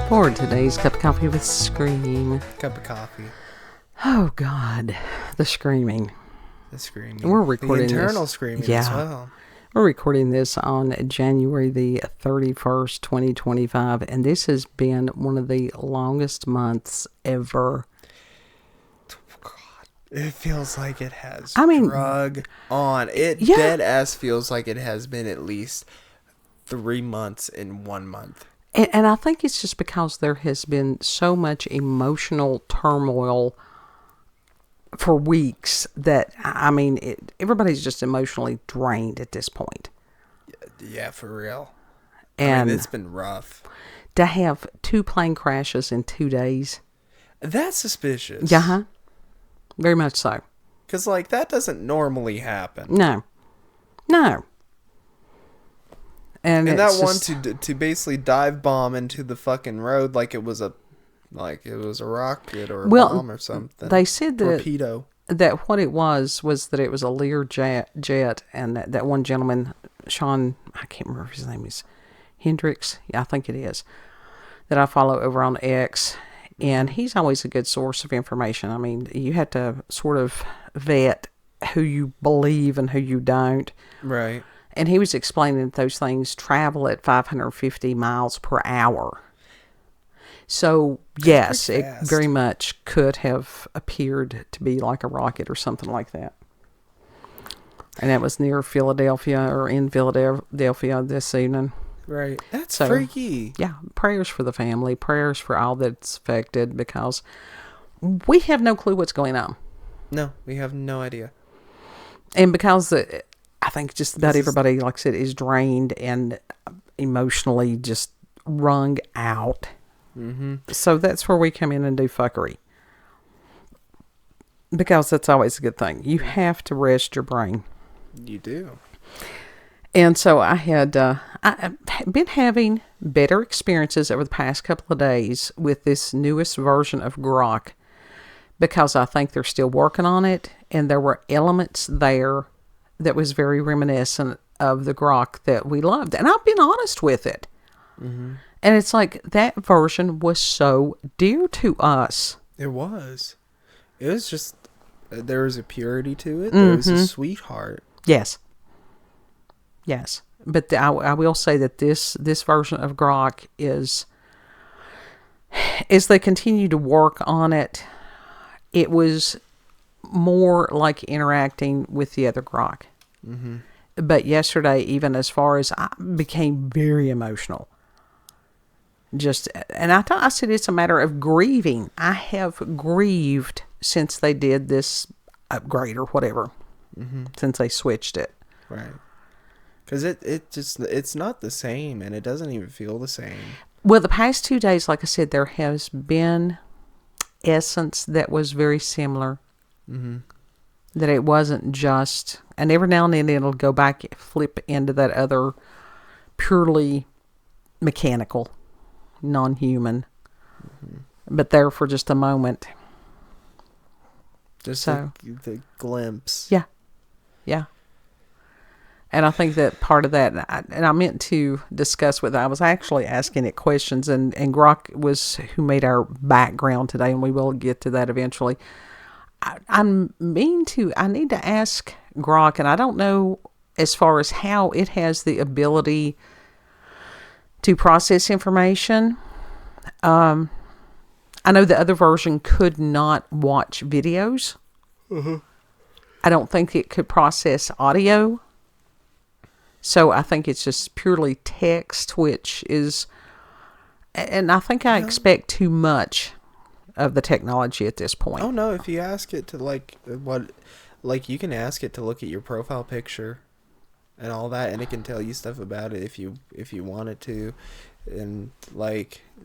for today's Cup of Coffee with Scream. Cup of coffee. Oh, God. The screaming. The screaming. We're recording the internal this. screaming as well. We're recording this on January the 31st, 2025, and this has been one of the longest months ever. God, it feels like it has drug on. It dead ass feels like it has been at least 3 months in 1 month. And I think it's just because there has been so much emotional turmoil for weeks that, I mean, everybody's just emotionally drained at this point. Yeah, for real. And it's been rough. To have 2 plane crashes in 2 days. That's suspicious. Yeah, very much so. Because, that doesn't normally happen. No. And that one to basically dive bomb into the fucking road like it was a rocket or a bomb or something. They said that torpedo. That what it was that it was a Lear jet, and that one gentleman, Sean, I can't remember if his name is Hendricks. Yeah, I think it is. That I follow over on X, and he's always a good source of information. I mean, you have to sort of vet who you believe and who you don't. Right. And he was explaining that those things travel at 550 miles per hour. So, yes, it very much could have appeared to be like a rocket or something like that. And that was near Philadelphia or in Philadelphia this evening. Right. That's freaky. Yeah. Prayers for the family. Prayers for all that's affected, because we have no clue what's going on. No, we have no idea. And because I think just about everybody, like I said, is drained and emotionally just wrung out. Mm-hmm. So that's where we come in and do fuckery. Because that's always a good thing. You have to rest your brain. You do. And so I've been having better experiences over the past couple of days with this newest version of Grok, because I think they're still working on it, and there were elements there that was very reminiscent of the Grok that we loved. And I've been honest with it. Mm-hmm. And it's like that version was so dear to us. It was. It was just, there was a purity to it. There was a sweetheart. Yes. But I will say that this version of Grok is, as they continue to work on it, it was more like interacting with the other Grok. Mm-hmm. But yesterday, even as far as I became very emotional. And I said it's a matter of grieving. I have grieved since they did this upgrade or whatever. Mm-hmm. Since they switched it. Right. Because it's not the same, and it doesn't even feel the same. Well, the past 2 days, like I said, there has been essence that was very similar. Mm-hmm. That it wasn't just, and every now and then it'll go back, flip into that other purely mechanical, non-human, but there for just a moment. Just the glimpse. Yeah. And I think that part of that, and I meant to discuss with, I was actually asking it questions, and Grok was who made our background today, and we will get to that eventually. I need to ask Grok, and I don't know as far as how it has the ability to process information. I know the other version could not watch videos. Mm-hmm. I don't think it could process audio. So I think it's just purely text, which is, and I think I expect too much of the technology at this point. Oh no, if you ask it to you can ask it to look at your profile picture and all that, and it can tell you stuff about it if you want it to. And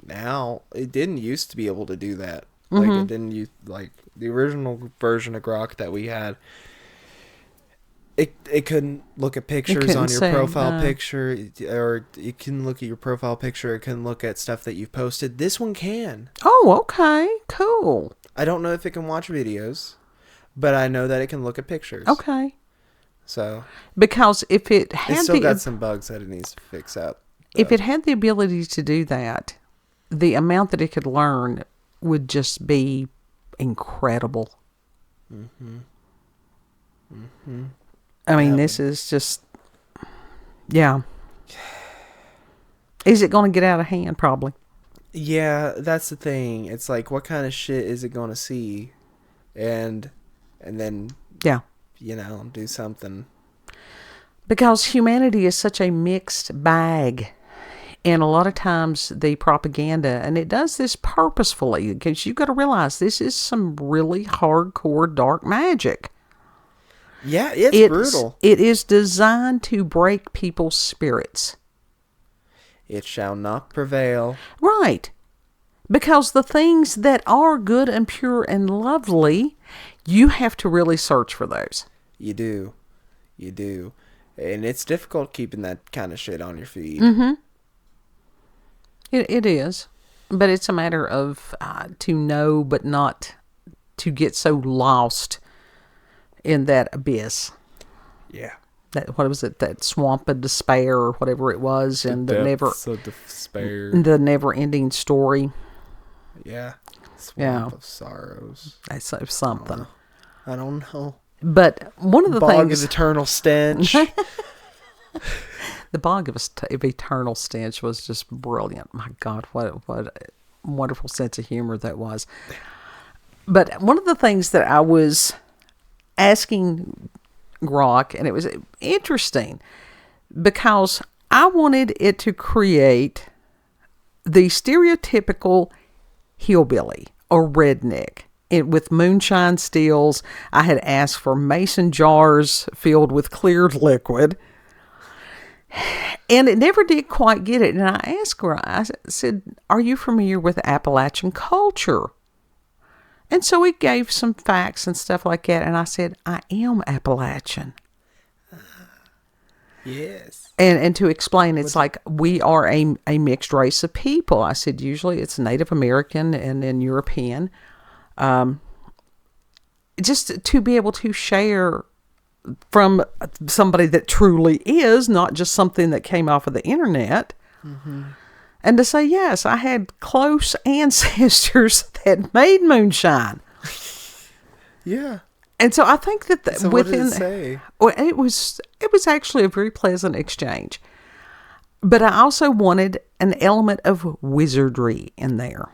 now, it didn't used to be able to do that. It didn't use, the original version of Grok that we had, it couldn't look at pictures on your profile picture, or it can look at your profile picture. It can look at stuff that you've posted. This one can. Oh, okay. Cool. I don't know if it can watch videos, but I know that it can look at pictures. Okay. So. Because if it had got some bugs that it needs to fix up. If it had the ability to do that, the amount that it could learn would just be incredible. Mm-hmm. Mm-hmm. I mean, this is just, yeah. Is it going to get out of hand? Probably. Yeah, that's the thing. It's like, what kind of shit is it going to see? And then, yeah, do something. Because humanity is such a mixed bag. And a lot of times the propaganda, and it does this purposefully, because you got to realize this is some really hardcore dark magic. Yeah, it's brutal. It is designed to break people's spirits. It shall not prevail. Right. Because the things that are good and pure and lovely, you have to really search for those. You do. And it's difficult keeping that kind of shit on your feed. Mm-hmm. It is. But it's a matter of to know, but not to get so lost in that abyss. Yeah. What was it? That swamp of despair or whatever it was. And the never-ending story. Yeah. Swamp of sorrows. That's something. I don't know. But one of the Bog things... of eternal stench. The bog of eternal stench was just brilliant. My God, what a wonderful sense of humor that was. But one of the things that I was asking Grok, and it was interesting, because I wanted it to create the stereotypical hillbilly or redneck. With moonshine stills. I had asked for mason jars filled with cleared liquid. And it never did quite get it. And I asked her, I said, are you familiar with Appalachian culture? And so it gave some facts and stuff like that. And I said, I am Appalachian. Yes. And to explain, it's like we are a mixed race of people. I said, usually it's Native American and then European. Just to be able to share from somebody that truly is, not just something that came off of the internet. Mm-hmm. And to say, yes, I had close ancestors that made moonshine. Yeah. And so I think that so within, what did it say? Well, it was actually a very pleasant exchange. But I also wanted an element of wizardry in there.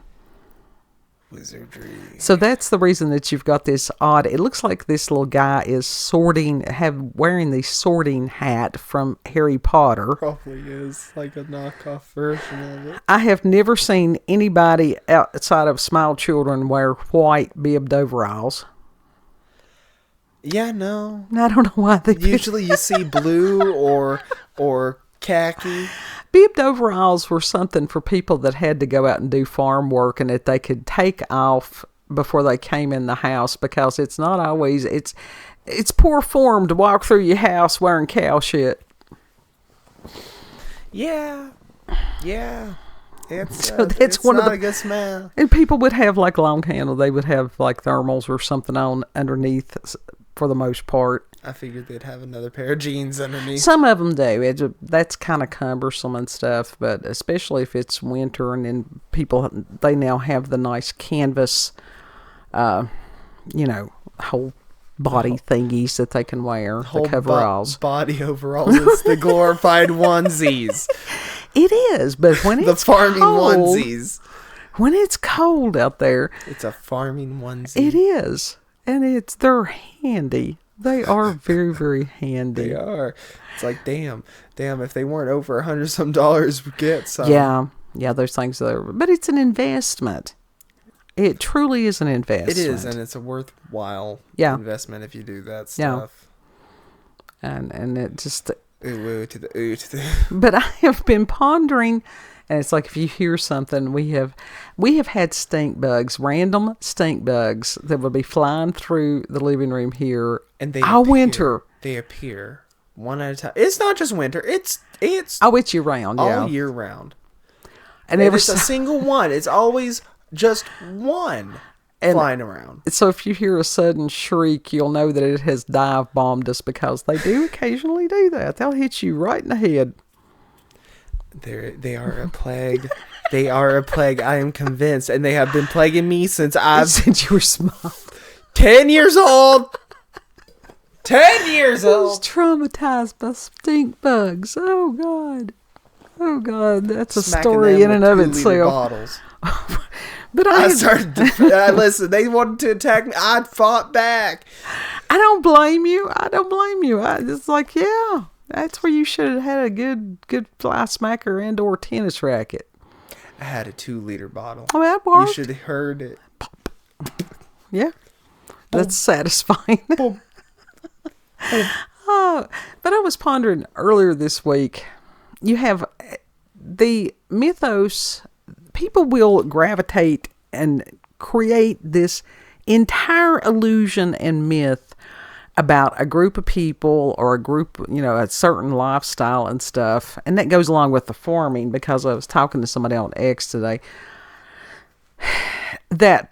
Wizardry. So that's the reason that you've got this odd. It looks like this little guy is wearing the sorting hat from Harry Potter. Probably is like a knockoff version of it. I have never seen anybody outside of Smile Children wear white bibbed overalls. Yeah, no. I don't know why they usually you see blue or khaki. Bibbed overalls were something for people that had to go out and do farm work and that they could take off before they came in the house, because it's not always, it's poor form to walk through your house wearing cow shit. Yeah. It's not a good smell. And people would have like long handle, they would have like thermals or something on underneath for the most part. I figured they'd have another pair of jeans underneath. Some of them do. That's kind of cumbersome and stuff, but especially if it's winter and then they now have the nice canvas, whole body thingies that they can wear, the coveralls. Body overalls. It's the glorified onesies. It is, but when it's the farming cold, onesies. When it's cold out there. It's a farming onesie. It is. And they're handy. They are very, very handy. They are. It's like, damn, if they weren't over $100 we'd get some. Yeah, those things are, but it's an investment. It truly is an investment. It is, and it's a worthwhile investment if you do that stuff. Yeah. And it just... Ooh to the ooh to the... But I have been pondering, and it's like if you hear something, we have had stink bugs, random stink bugs that would be flying through the living room here. And winter. They appear one at a time. It's not just winter. It's it's year round. All year round. And it's a single one. It's always just one flying around. So if you hear a sudden shriek, you'll know that it has dive bombed us, because they do occasionally do that. They'll hit you right in the head. They are a plague. They are a plague. I am convinced, and they have been plaguing me since Since you were small. 10 years old. 10 years I was old. traumatized by stink bugs. Oh God, that's a Smacking story them in and with of 2-liter itself. bottles. But I started to listen. They wanted to attack me. I fought back. I don't blame you. It's like, yeah, that's where you should have had a good fly smacker and/or tennis racket. I had a 2-liter bottle. Oh, that You worked. should have heard it. Yeah, that's satisfying. But I was pondering earlier this week. You have the mythos. People will gravitate and create this entire illusion and myth about a group of people or a group, a certain lifestyle and stuff. And that goes along with the farming, because I was talking to somebody on X today that,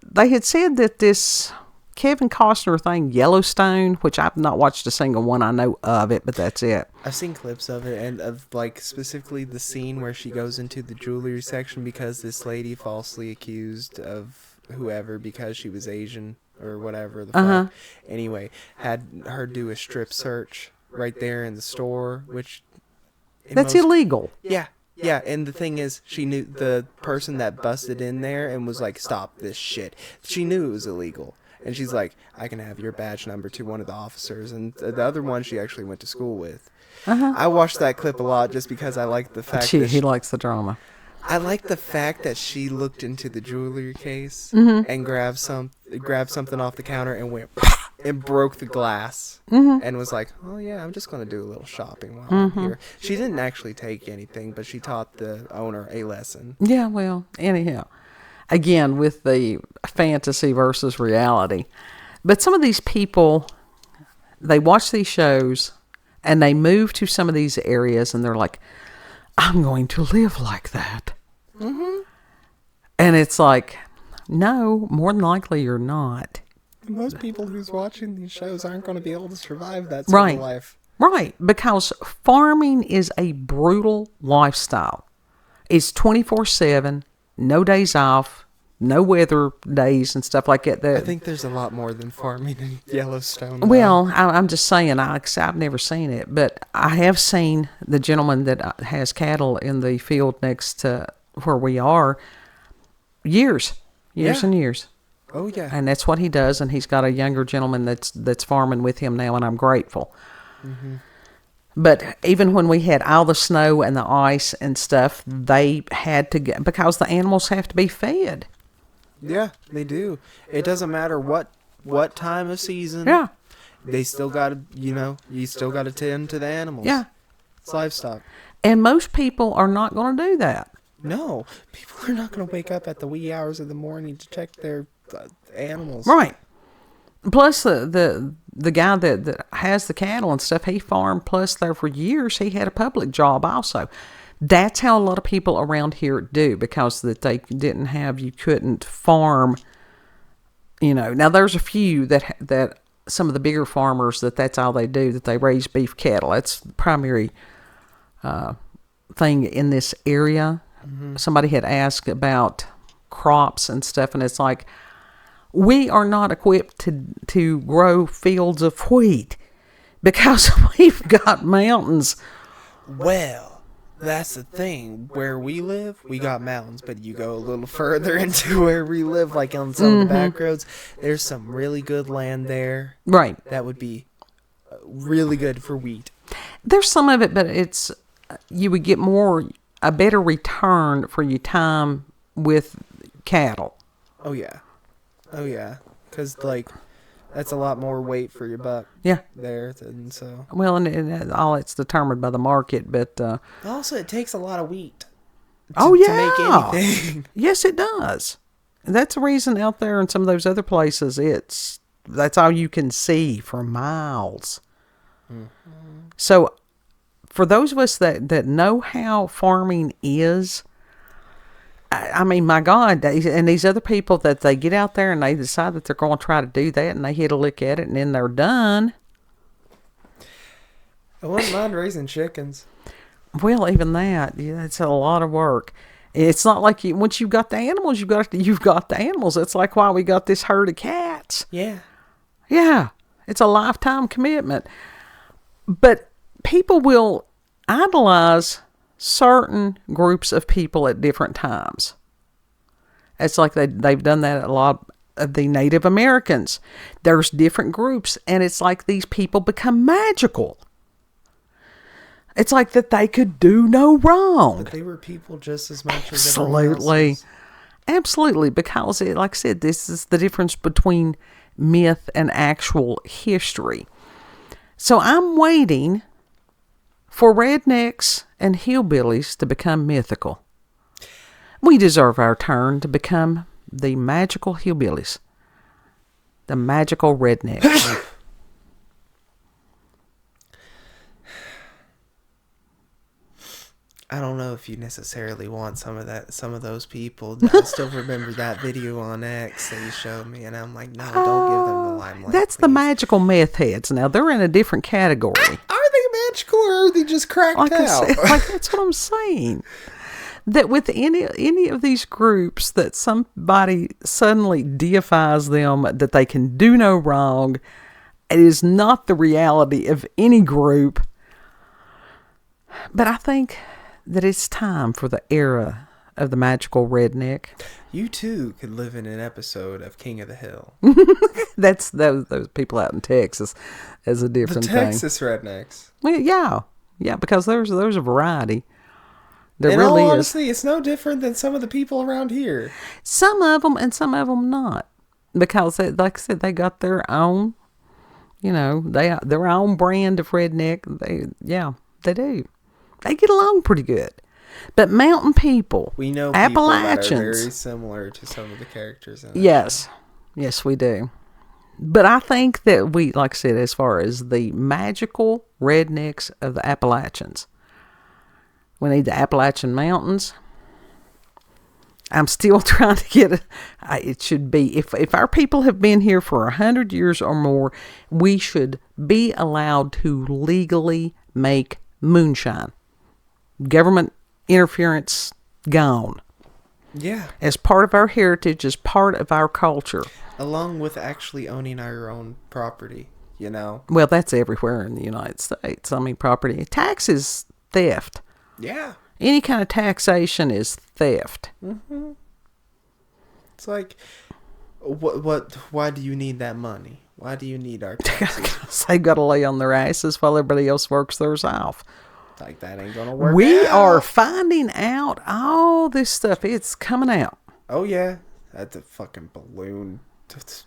they had said that this Kevin Costner thing, Yellowstone, which I've not watched a single one. I know of it, but that's it. I've seen clips of it, and of specifically the scene where she goes into the jewelry section because this lady falsely accused of whoever because she was Asian or whatever the fuck. Anyway, had her do a strip search right there in the store, which That's illegal. Yeah. Yeah, and the thing is, she knew the person that busted in there and was like, "Stop this shit." She knew it was illegal. And she's like, "I can have your badge number," to one of the officers. And the other one she actually went to school with. I watched that clip a lot just because I like the fact that He likes the drama. I like the fact that she looked into the jewelry case and grabbed something off the counter and went and broke the glass and was like, "Oh yeah, I'm just going to do a little shopping while I'm here." She didn't actually take anything, but she taught the owner a lesson. Yeah, well, anyhow. Again, with the fantasy versus reality. But some of these people, they watch these shows and they move to some of these areas and they're like, "I'm going to live like that." And it's like, no, more than likely you're not. Most people who's watching these shows aren't going to be able to survive that sort of life. Right, because farming is a brutal lifestyle. It's 24/7, no days off, no weather days and stuff like that. I think there's a lot more than farming in Yellowstone. Well, I'm just saying, I've never seen it, but I have seen the gentleman that has cattle in the field next to where we are years and years. Oh yeah. And that's what he does, and he's got a younger gentleman that's farming with him now, and I'm grateful. But even when we had all the snow and the ice and stuff, they had to get, because the animals have to be fed. Yeah, they do. It doesn't matter what time of season. Yeah. They still got to, you still got to tend to the animals. Yeah. It's livestock. And most people are not going to do that. No, people are not going to wake up at the wee hours of the morning to check their animals. Right. Plus, the guy that has the cattle and stuff, he farmed, plus there for years, he had a public job also. That's how a lot of people around here do, because that they didn't have, you couldn't farm, Now, there's a few that some of the bigger farmers, that's all they do, that they raise beef cattle. That's the primary thing in this area. Somebody had asked about crops and stuff, and it's like, we are not equipped to grow fields of wheat because we've got mountains. Well, that's the thing. Where we live, we got mountains, but you go a little further into where we live, like on some of the back roads, there's some really good land there. Right. That would be really good for wheat. There's some of it, but it's, you would get a better return for your time with cattle. Oh yeah. Because that's a lot more weight for your buck. Yeah. There, and so. Well, and all it's determined by the market, but also it takes a lot of wheat. To make anything. Yes, it does. And that's the reason out there in some of those other places, that's all you can see for miles. So, for those of us that know how farming is, I mean, my God, and these other people that they get out there and they decide that they're going to try to do that, and they hit a lick at it and then they're done. I wouldn't mind raising chickens. Well, even that, yeah, it's a lot of work. It's not like once you've got the animals, you've got the animals. It's like why we got this herd of cats. Yeah. Yeah, it's a lifetime commitment. But people will idolize certain groups of people at different times. It's like they've done that a lot of the Native Americans. There's different groups, and it's like these people become magical. It's like that they could do no wrong. But they were people just as much as Absolutely. Absolutely. Because, like I said, this is the difference between myth and actual history. So I'm waiting for rednecks and hillbillies to become mythical. We deserve our turn to become the magical hillbillies. The magical rednecks. I don't know if you necessarily want some of those people. I still remember that video on X that you showed me, and I'm like, no, don't give them the limelight. That's please. the magical meth heads. Now, they're in a different category. Are they magical, or are they just cracked Like I out? said, like that's what I'm saying. That with any of these groups, that somebody suddenly deifies them, that they can do no wrong. It is not the reality of any group. But I think that it's time for the era of the magical redneck. You too could live in an episode of King of the Hill. That's those people out in Texas as a different thing. Texas rednecks. Well, yeah, because there's a variety. There In really all is. honesty, it's no different than some of the people around here. Some of them and some of them not, because like I said, they got their own, their own brand of redneck. They do. They get along pretty good. But mountain people, We know people that are very Appalachians, similar to some of the characters in it. yes, we do. But I think that we, like I said, as far as the magical rednecks of the Appalachians, we need the Appalachian Mountains. I'm still trying to get it. It should be, if our people have been here for 100 years or more, we should be allowed to legally make moonshine. Government interference gone. Yeah. As part of our heritage, as part of our culture. Along with actually owning our own property, Well, that's everywhere in the United States. I mean, property taxes, theft. Yeah. Any kind of taxation is theft. Mm-hmm. It's like, why do you need that money? Why do you need our taxes? They've got to lay on their asses while everybody else works theirs off. Like, that ain't gonna work. We out. are finding out all this stuff. It's coming out. Oh yeah, that's a fucking balloon.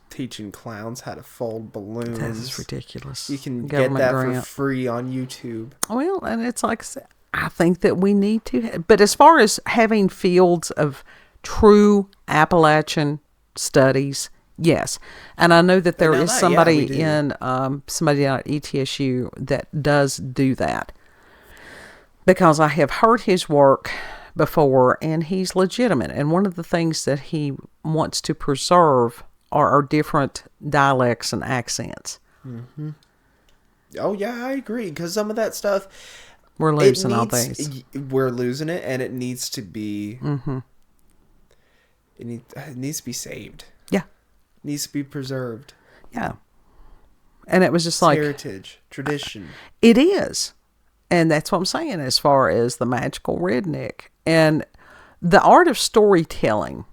Teaching clowns how to fold balloons. This is ridiculous. You can Government get that grant. for free on YouTube. Well, and it's like I said, I think that we need to. But as far as having fields of true Appalachian studies, yes. And I know that there is somebody somebody out at ETSU that does do that. Because I have heard his work before, and he's legitimate. And one of the things that he wants to preserve are our different dialects and accents. Mm-hmm. Oh, yeah, I agree. Because some of that stuff... We're losing all things. We're losing it, and it needs to be... Mm-hmm. It needs to be saved. Yeah. It needs to be preserved. Yeah. And it was just It's like... heritage, tradition. It is. And that's what I'm saying as far as the magical redneck. And the art of storytelling.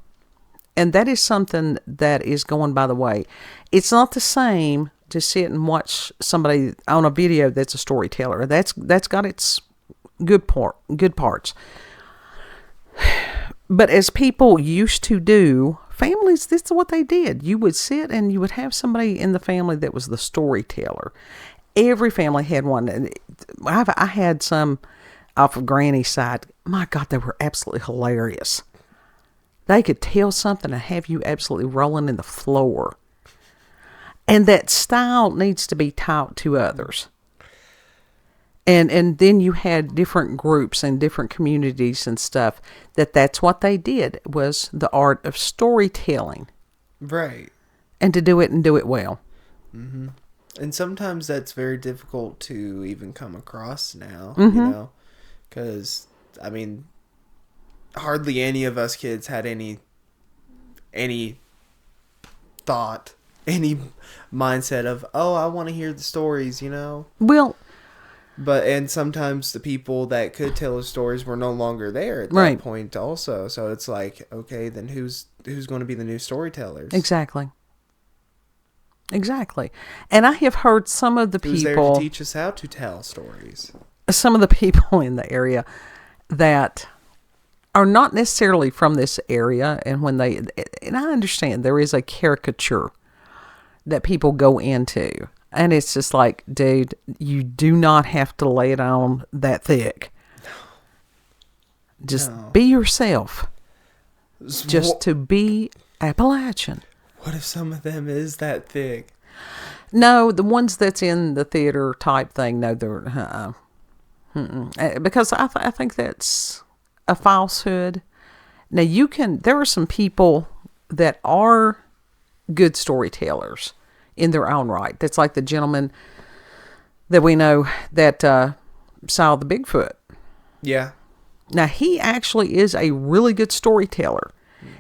And that is something that is going by the way. It's not the same to sit and watch somebody on a video that's a storyteller. That's got its good parts. But as people used to do, families, this is what they did. You would sit and you would have somebody in the family that was the storyteller. Every family had one. And I had some off of Granny's side. My God, they were absolutely hilarious. They could tell something and have you absolutely rolling in the floor. And that style needs to be taught to others. And then you had different groups and different communities and stuff that's what they did, was the art of storytelling. Right. And to do it well. Mm-hmm. And sometimes that's very difficult to even come across now, Mm-hmm. Because, I mean, hardly any of us kids had any thought, any mindset of, oh, I want to hear the stories, you know? Well, And sometimes the people that could tell the stories were no longer there at that right. point also. So it's like, okay, then who's going to be the new storytellers? Exactly. And I have heard some of the Who's there people, to teach us how to tell stories? some of the people in the area that are not necessarily from this area, and I understand there is a caricature that people go into, and it's just like, dude, you do not have to lay it on that thick. Just be yourself. Just to be Appalachian. What if some of them is that thick? No, the ones that's in the theater type thing, no, they're because I think that's a falsehood. Now there are some people that are good storytellers in their own right. That's like the gentleman that we know that saw the Bigfoot. Yeah. Now, he actually is a really good storyteller.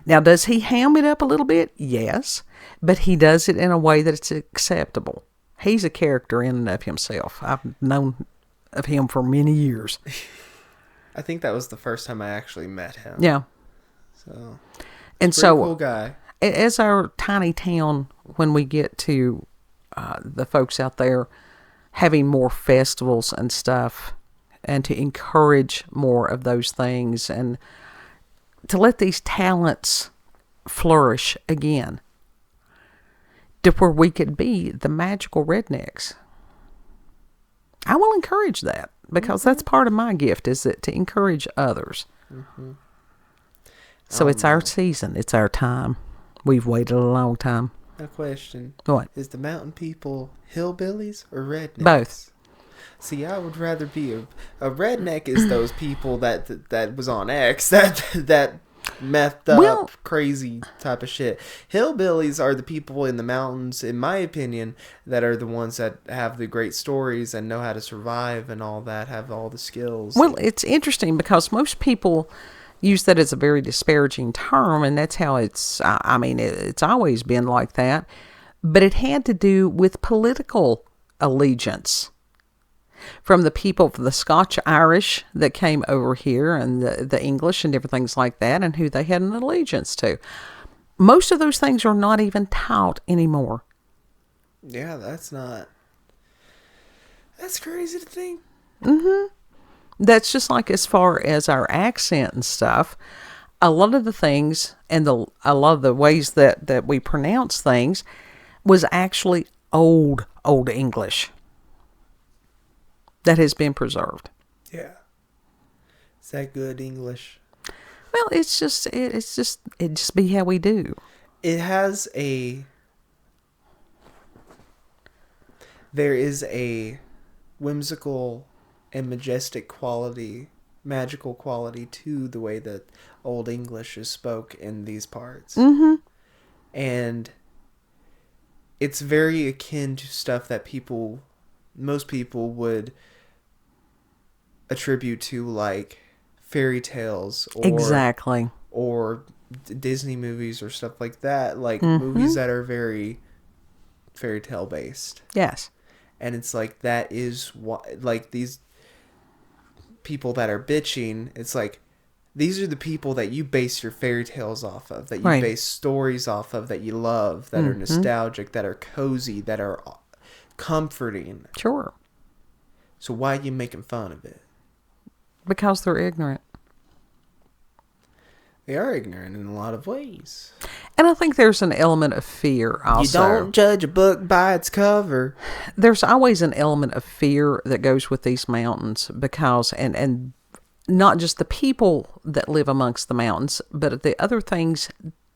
Now, does he ham it up a little bit? Yes. But he does it in a way that it's acceptable. He's a character in and of himself. I've known of him for many years. I think that was the first time I actually met him. Yeah. So, and so, cool guy. As our tiny town, when we get to the folks out there having more festivals and stuff, and to encourage more of those things, and to let these talents flourish again, to where we could be the magical rednecks. I will encourage that, because that's part of my gift, is that to encourage others. So it's our season. It's our time. We've waited a long time. A question. What? Is the mountain people hillbillies or rednecks? Both. See, I would rather be a redneck is those people that was on X, that methed up, crazy type of shit. Hillbillies are the people in the mountains, in my opinion, that are the ones that have the great stories and know how to survive and all that, have all the skills. Well, it's interesting because most people use that as a very disparaging term, and that's how it's always been like that. But it had to do with political allegiance. From the people of the Scotch-Irish that came over here, and the English and different things like that, and who they had an allegiance to. Most of those things are not even taught anymore. Yeah, that's crazy to think. That's just like as far as our accent and stuff. A lot of the things and a lot of the ways that we pronounce things was actually old English that has been preserved. Yeah. Is that good English? Well, it just be how we do. There is a whimsical and majestic quality, magical quality to the way that Old English is spoke in these parts. And it's very akin to stuff that most people would attribute to, like fairy tales or Disney movies or stuff like that, like movies that are very fairy tale based. Yes. And it's like, that is what, like, these people that are bitching, it's like, these are the people that you base your fairy tales off of, that you base stories off of, that you love, that are nostalgic, that are cozy, that are comforting. Sure. So why are you making fun of it? Because they're ignorant. They are ignorant in a lot of ways. And I think there's an element of fear also. You don't judge a book by its cover. There's always an element of fear that goes with these mountains, because, and not just the people that live amongst the mountains, but the other things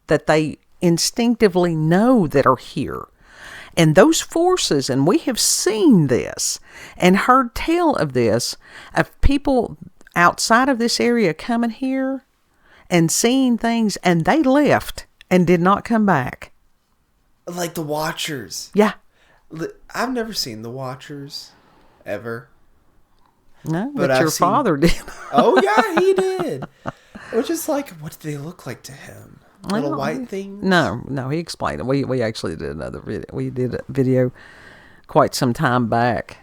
that they instinctively know that are here. And those forces, and we have seen this and heard tell of this, of people outside of this area coming here and seeing things, and they left and did not come back. Like the Watchers. Yeah. I've never seen the Watchers, ever. No, but your father did. Oh yeah, he did. Which is like, what do they look like to him? Little white things? No, he explained it. We actually did another video. We did a video quite some time back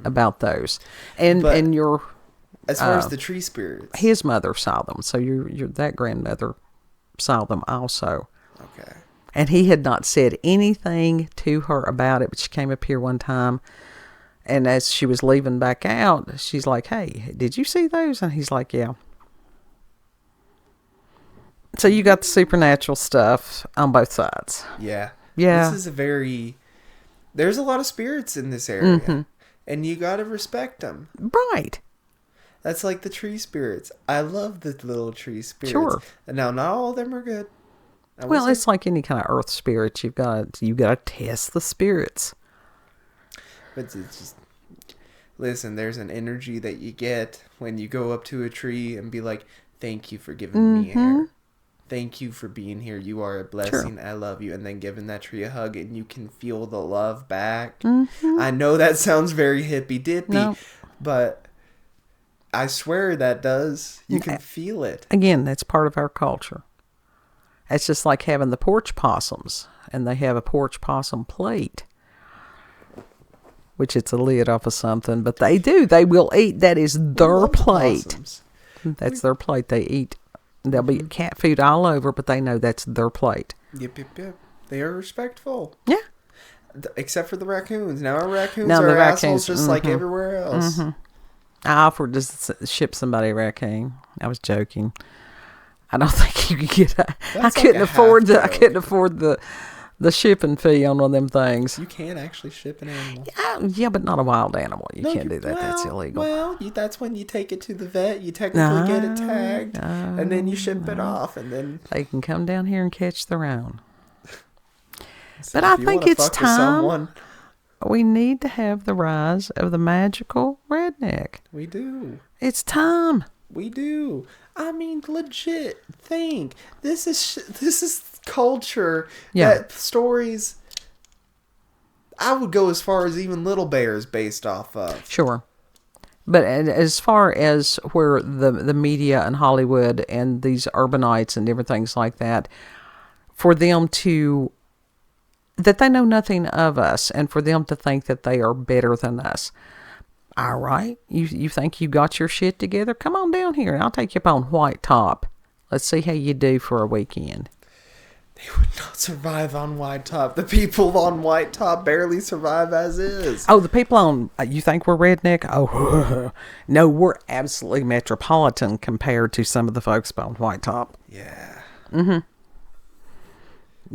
about those. And your as far as the tree spirits, his mother saw them. So your that grandmother saw them also. Okay. And he had not said anything to her about it, but she came up here one time, and as she was leaving back out, she's like, "Hey, did you see those?" And he's like, "Yeah." So you got the supernatural stuff on both sides. Yeah. Yeah. This is there's a lot of spirits in this area, and you got to respect them. Right. That's like the tree spirits. I love the little tree spirits. Sure. And now, not all of them are good. Well, it's like any kind of earth spirit. You got to test the spirits. But it's just, listen, there's an energy that you get when you go up to a tree and be like, "Thank you for giving me air. Thank you for being here. You are a blessing. Sure. I love you." And then giving that tree a hug, and you can feel the love back. I know that sounds very hippy-dippy, but I swear that does. You can feel it. Again, that's part of our culture. It's just like having the porch possums, and they have a porch possum plate, which it's a lid off of something, but they do. They will eat. That is their plate. Possums. That's their plate. They eat. There'll be cat food all over, but they know that's their plate. Yep. They are respectful. Yeah. Except for the raccoons. Now our raccoons are assholes just like everywhere else. I offered to ship somebody a raccoon. I was joking. I don't think you could get. I couldn't afford the shipping fee on one of them things. You can actually ship an animal. Yeah, but not a wild animal. You can't do that. That's illegal. Well, that's when you take it to the vet. You technically get it tagged, and then you ship it off, and then they can come down here and catch their own. But I think it's time. We need to have the rise of the magical redneck. We do. It's time. We do. I mean, legit. Think. This is culture. Yeah. That stories. I would go as far as even Little Bears based off of. Sure. But as far as where the media and Hollywood and these urbanites and different things like that, for them that they know nothing of us, and for them to think that they are better than us. All right, you think you got your shit together? Come on down here, and I'll take you up on White Top. Let's see how you do for a weekend. They would not survive on White Top. The people on White Top barely survive as is. Oh, the people on, you think we're redneck? Oh, no, we're absolutely metropolitan compared to some of the folks on White Top. Yeah.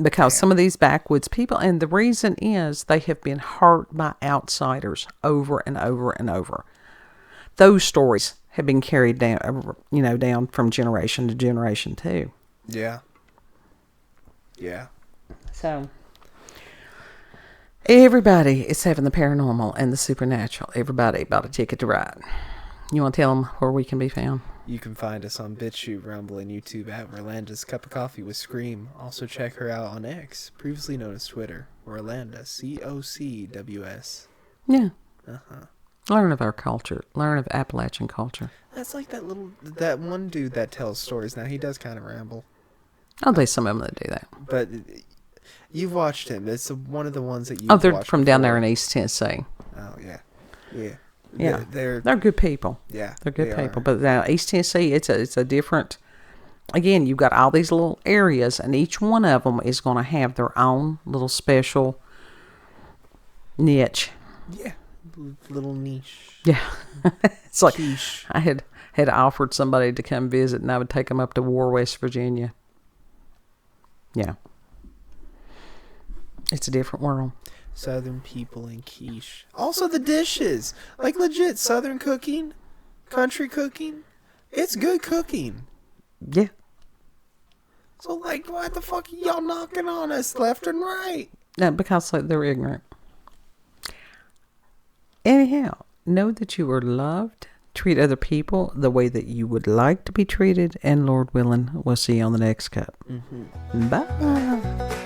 Because some of these backwoods people, and the reason is they have been hurt by outsiders over and over and over. Those stories have been carried down, down from generation to generation too. Yeah. Yeah. So, everybody is having the paranormal and the supernatural. Everybody bought a ticket to ride. You want to tell them where we can be found? You can find us on BitChute, Rumble, and YouTube at Rolanda's Cup of Coffee with Scream. Also check her out on X, previously known as Twitter, Rolanda, COCWS. Yeah. Learn of our culture. Learn of Appalachian culture. That's like that one dude that tells stories. Now, he does kind of ramble. Oh, there's some of them that do that. But you've watched him. It's one of the ones that you've they're watched from before. Down there in East Tennessee. Oh, yeah. Yeah. Yeah, they're good people. Yeah, they're good people. But now East Tennessee, it's a different. Again, you've got all these little areas, and each one of them is going to have their own little special niche. Yeah, little niche. Yeah, it's like Quiche. I had offered somebody to come visit, and I would take them up to War, West Virginia. Yeah, it's a different world. Southern people and quiche. Also the dishes. Like legit Southern cooking, country cooking. It's good cooking. Yeah. So like, what the fuck are y'all knocking on us left and right? No, because they're ignorant. Anyhow, know that you are loved. Treat other people the way that you would like to be treated. And Lord willing, we'll see you on the next cup. Bye.